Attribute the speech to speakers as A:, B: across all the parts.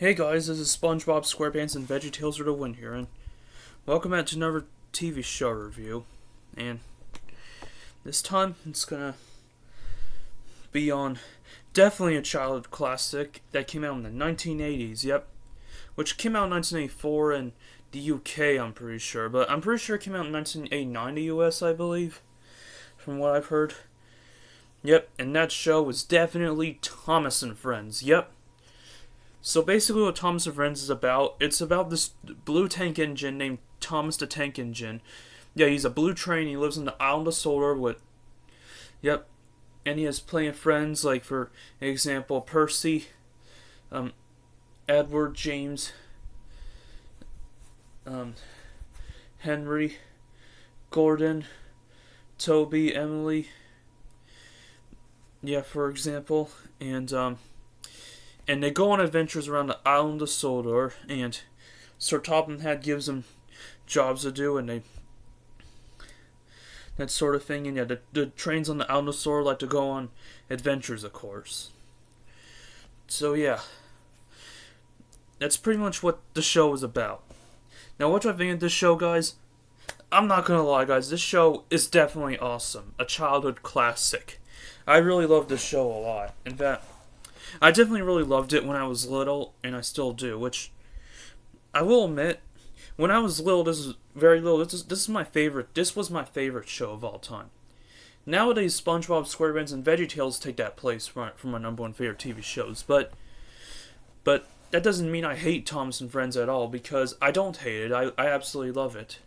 A: Hey guys, this is SpongeBob SquarePants and VeggieTales are the win here, and welcome back to another TV show review. And this time it's gonna be on definitely a childhood classic that came out in the 1980s. Yep, which came out in 1984 in the UK, I'm pretty sure, but I'm pretty sure it came out in 1989 in the US, I believe, from what I've heard. Yep, and that show was definitely Thomas and Friends. Yep. So basically what Thomas and Friends is about, it's about this blue tank engine named Thomas the Tank Engine. Yeah, he's a blue train, he lives on the island of Solar with, yep, and he has plenty of friends, like for example, Percy, Edward, James, Henry, Gordon, Toby, Emily, yeah, for example, and they go on adventures around the island of Sodor, and Sir Topham Hatt gives them jobs to do, and that sort of thing. And yeah, the trains on the island of Sodor like to go on adventures, of course. So yeah, that's pretty much what the show is about. Now, what do I think of this show, guys? I'm not gonna lie, guys, this show is definitely awesome. A childhood classic. I really love this show a lot. In fact, I definitely really loved it when I was little, and I still do, which I will admit, when I was little, this is my favorite, this was my favorite show of all time. Nowadays, SpongeBob SquarePants and VeggieTales take that place from my number one favorite TV shows, but that doesn't mean I hate Thomas and Friends at all, because I don't hate it, I absolutely love it.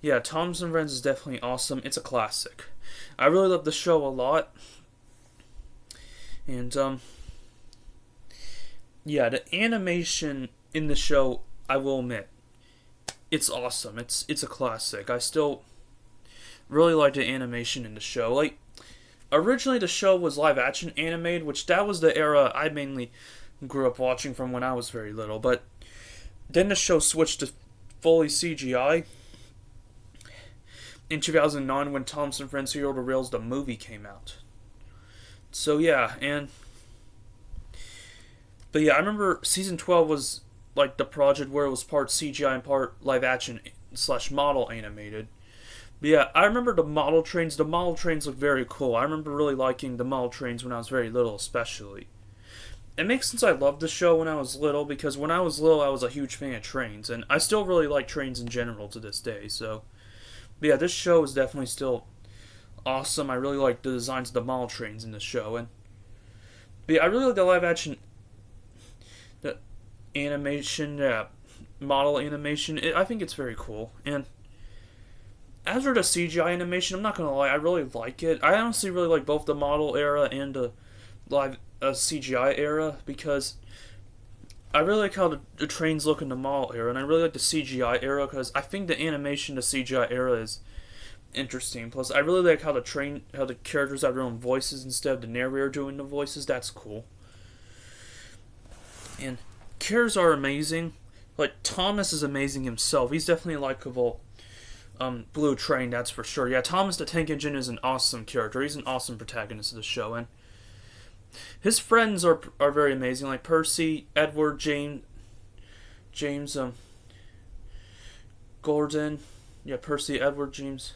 A: Yeah, Thomas and Friends is definitely awesome, it's a classic. I really love the show a lot. And, yeah, the animation in the show, I will admit, it's awesome. It's a classic. I still really like the animation in the show. Like, originally the show was live action animated, which that was the era I mainly grew up watching from when I was very little. But then the show switched to fully CGI in 2009 when Thomas and Friends Hero to Rails, the movie, came out. So yeah, but yeah, I remember season 12 was like the project where it was part CGI and part live action / model animated. But yeah, I remember the model trains. The model trains look very cool. I remember really liking the model trains when I was very little, especially. It makes sense I loved the show when I was little, because when I was little I was a huge fan of trains, and I still really like trains in general to this day. So, but yeah, this show is definitely still awesome. I really like the designs of the model trains in the show, and but yeah, I really like the live action, the animation, model animation. I think it's very cool. And as for the CGI animation, I'm not gonna lie, I really like it. I honestly really like both the model era and the live CGI era, because I really like how the trains look in the model era, and I really like the CGI era because I think the animation, the CGI era is interesting. Plus, I really like how the characters have their own voices instead of the narrator doing the voices. That's cool. And characters are amazing. Like, Thomas is amazing himself. He's definitely a likable blue train, that's for sure. Yeah, Thomas the Tank Engine is an awesome character. He's an awesome protagonist of the show, and his friends are very amazing. Like Percy, Edward, James, Gordon. Yeah, Percy, Edward, James,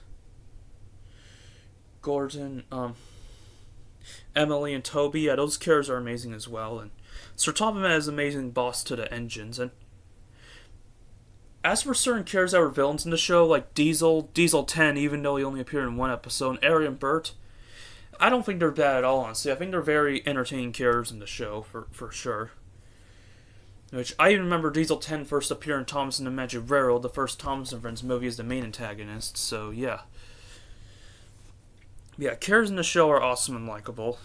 A: Gordon, Emily, and Toby. Yeah, those characters are amazing as well. And Sir Topham Hatt is an amazing boss to the engines. And as for certain characters that were villains in the show, like Diesel 10, even though he only appeared in one episode, and Ari and Bert, I don't think they're bad at all, honestly. I think they're very entertaining characters in the show, for sure. Which, I even remember Diesel 10 first appearing in Thomas and the Magic Railroad, the first Thomas and Friends movie, as the main antagonist, so yeah. Yeah, characters in the show are awesome and likable,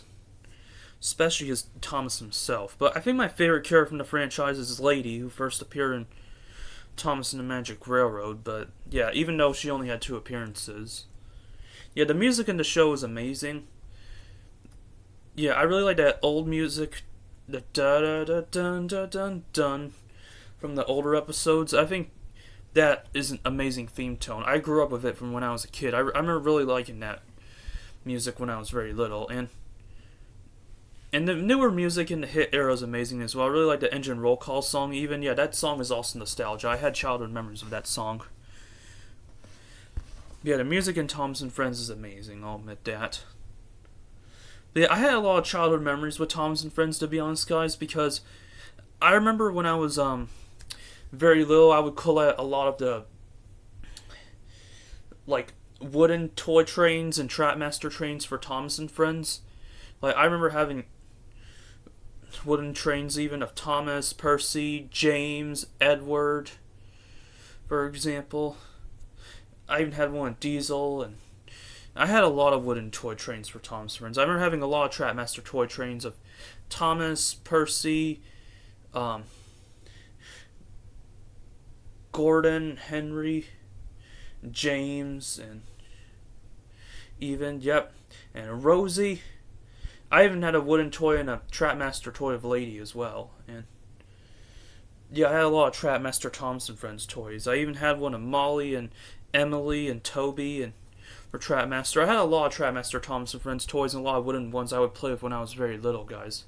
A: especially as Thomas himself. But I think my favorite character from the franchise is Lady, who first appeared in Thomas and the Magic Railroad, but yeah, even though she only had 2 appearances. Yeah, the music in the show is amazing. Yeah, I really like that old music, the da-da-da-dun-da-dun-dun from the older episodes. I think that is an amazing theme tone. I grew up with it from when I was a kid. I remember really liking that music when I was very little, and And the newer music in the hit era is amazing as well. I really like the Engine Roll Call song even. Yeah, that song is also nostalgia. I had childhood memories of that song. Yeah, the music in Thomas and Friends is amazing, I'll admit that. But yeah, I had a lot of childhood memories with Thomas and Friends, to be honest, guys, because I remember when I was very little, I would collect a lot of the like wooden toy trains and Trapmaster trains for Thomas and Friends. Like, I remember having wooden trains even of Thomas, Percy, James, Edward, for example. I even had one with Diesel, and I had a lot of wooden toy trains for Thomas and Friends. I remember having a lot of Trapmaster toy trains of Thomas, Percy, Gordon, Henry, James, and and Rosie. I even had a wooden toy and a Trapmaster toy of Lady as well. And yeah, I had a lot of Trapmaster Thomas and Friends toys. I even had one of Molly and Emily and Toby and for Trapmaster. I had a lot of Trapmaster Thomas and Friends toys and a lot of wooden ones I would play with when I was very little, guys.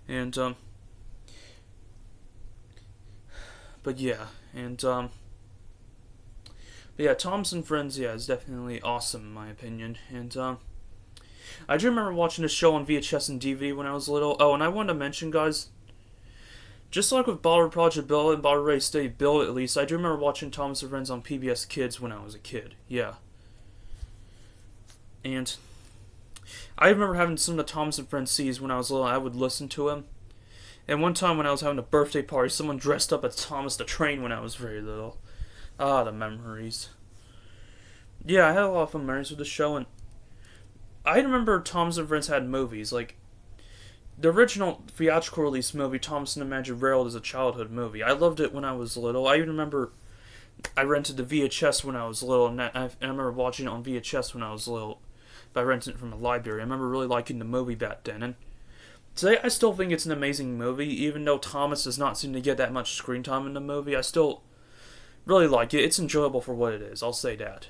A: And but yeah, Thomas and Friends, yeah, is definitely awesome in my opinion. And I do remember watching this show on VHS and DVD when I was little. Oh, and I wanted to mention, guys, just like with Baller Project Bill and Baller Ready Steady Bill, at least, I do remember watching Thomas and Friends on PBS Kids when I was a kid. Yeah. And I remember having some of the Thomas and Friends CDs when I was little. I would listen to them. And one time when I was having a birthday party, someone dressed up as Thomas the Train when I was very little. Ah, the memories. Yeah, I had a lot of fun memories with the show, and I remember Thomas and Friends had movies. Like, the original theatrical release movie, Thomas and the Magic Railroad, is a childhood movie. I loved it when I was little. I even remember I rented the VHS when I was little, and I remember watching it on VHS when I was little. But I rented it from a library. I remember really liking the movie back then. And today, I still think it's an amazing movie, even though Thomas does not seem to get that much screen time in the movie. I still really like it. It's enjoyable for what it is, I'll say that.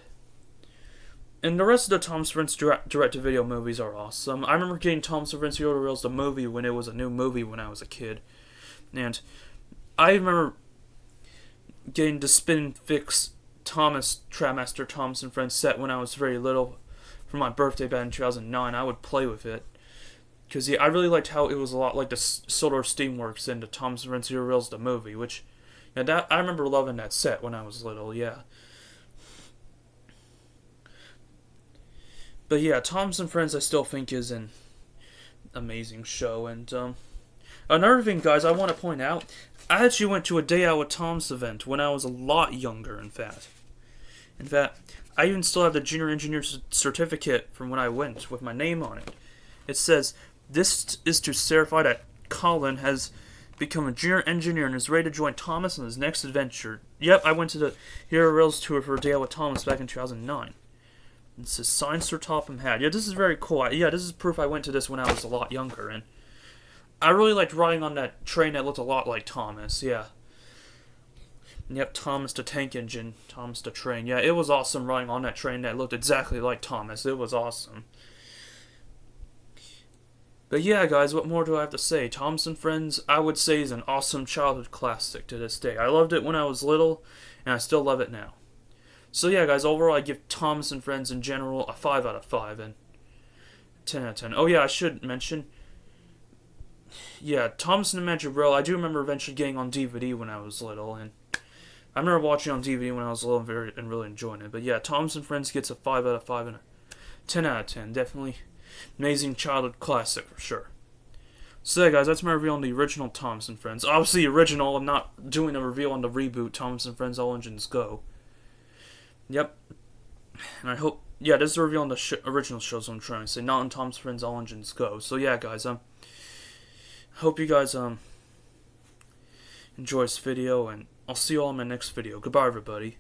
A: And the rest of the Thomas and Friends direct-to-video movies are awesome. I remember getting Thomas and Friends Hero to Rails the movie when it was a new movie when I was a kid. And I remember getting the Spin Fix Trapmaster Thomas and Friends set when I was very little for my birthday back in 2009. I would play with it. Because I really liked how it was a lot like the Solar Steamworks in the Thomas and Friends Hero to Rails the movie, which I remember loving that set when I was little, yeah. But yeah, Thomas and Friends I still think is an amazing show. And another thing, guys, I want to point out, I actually went to a Day Out with Tom's event when I was a lot younger, in fact. In fact, I even still have the Junior Engineer certificate from when I went with my name on it. It says, "This is to certify that Colin has become a junior engineer and is ready to join Thomas on his next adventure." Yep, I went to the Hero Rails tour for a Day Out with Thomas back in 2009. It says, signed Sir Topham Hatt. Yeah, this is very cool. This is proof I went to this when I was a lot younger. And I really liked riding on that train that looked a lot like Thomas, yeah. Yep, Thomas the Tank Engine, Thomas the Train. Yeah, it was awesome riding on that train that looked exactly like Thomas. It was awesome. But yeah, guys, what more do I have to say? Thomas and Friends, I would say, is an awesome childhood classic to this day. I loved it when I was little, and I still love it now. So yeah, guys, overall, I give Thomas and Friends in general a 5 out of 5 and 10 out of 10. Oh yeah, I should mention, yeah, Thomas and the Magic Railroad, I do remember eventually getting on DVD when I was little, and I remember watching it on DVD when I was little and really enjoying it. But yeah, Thomas and Friends gets a 5 out of 5 and a 10 out of 10. Definitely amazing childhood classic for sure. So yeah, guys, that's my review on the original Thomas and Friends. Obviously, original. I'm not doing a review on the reboot Thomas and Friends All Engines Go. Yep. And I hope, yeah, this is a review on the original shows, I'm trying to say, not on Thomas and Friends All Engines Go. So yeah, guys, hope you guys enjoy this video, and I'll see you all in my next video. Goodbye, everybody.